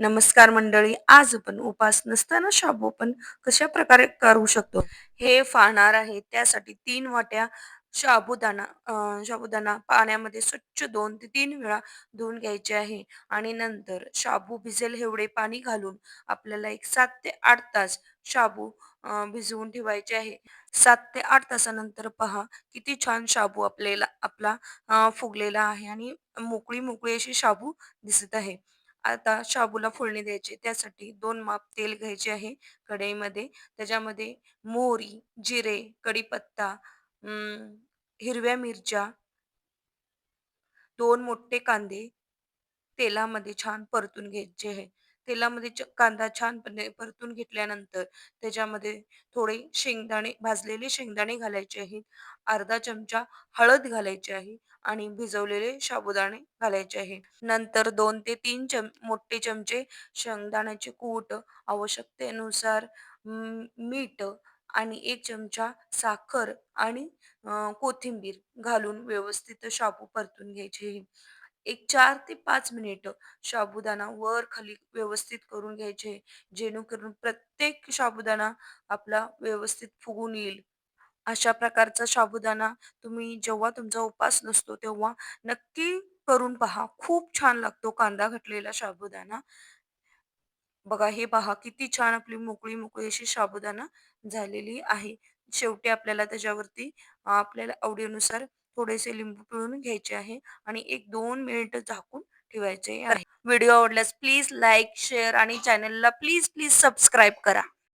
नमस्कार मंडळी. आज आपण उपास नसताना शाबू आपण कशा प्रकारे करू शकतो हे पाहणार आहे. त्यासाठी 3 वाट्या साबुदाणा पाण्यामध्ये स्वच्छ 2 ते 3 वेळा धुवून घ्यायचे आहे आणि नंतर शाबू भिजेल एवढे पाणी घालून आपल्याला एक 7 ते 8 तास शाबू भिजवून ठेवायचे आहे. 7 ते 8 तासानंतर पहा किती छान शाबू आपला फुगलेला आहे आणि मोकळी मोकळी अशी शाबू दिसत आहे. आता शाबूला फोडणी द्यायची. त्यासाठी 2 माप तेल घ्यायचे आहे कढईमध्ये. त्याच्यामध्ये मोहरी, जिरे, कढीपत्ता, अं, हिरव्या मिरच्या, 2 मोठे कांदे तेलामध्ये छान परतून घ्यायचे आहे. तेलामध्ये कांदा छानपणे परतून घेतल्यानंतर त्याच्यामध्ये थोडे भाजलेले शेंगदाणे घालायचे आहेत. अर्धा चमचा हळद घालायची आहे आणि भिजवलेले साबुदाणे घालायचे आहे. नंतर 2 ते 3 मोठे चमचे शेंगदाण्याचे कूट, आवश्यकतेनुसार मीठ आणि 1 चमचा साखर आणि कोथिंबीर घालून व्यवस्थित शाबू परतून घ्यायचे. एक 4 ते 5 मिनिटं साबुदाणा वर-खाली व्यवस्थित करून घ्यायचे, जेणेकरून प्रत्येक साबुदाणा आपला व्यवस्थित फुगून येईल. अशा प्रकारचा साबुदाणा तुम्ही जेव्हा तुमचा उपास नसतो, तेव्हा नक्की करून पहा. खूप छान लागतो कांदा घातलेला साबुदाणा. बघा हे पहा किती छान आपली मोकळी-मोकळी अशी साबुदाणा झालेली आहे. शेवटी आपल्याला त्याच्यावरती आपल्याला आवडीनुसार थोडेसे लिंबू पिळून घ्यायचे आहे आणि 1-2 मिनिटं झाकून ठेवायचे आहे. व्हिडिओ आवडल्यास प्लीज लाईक, शेअर आणि चॅनलला प्लीज सबस्क्राईब करा.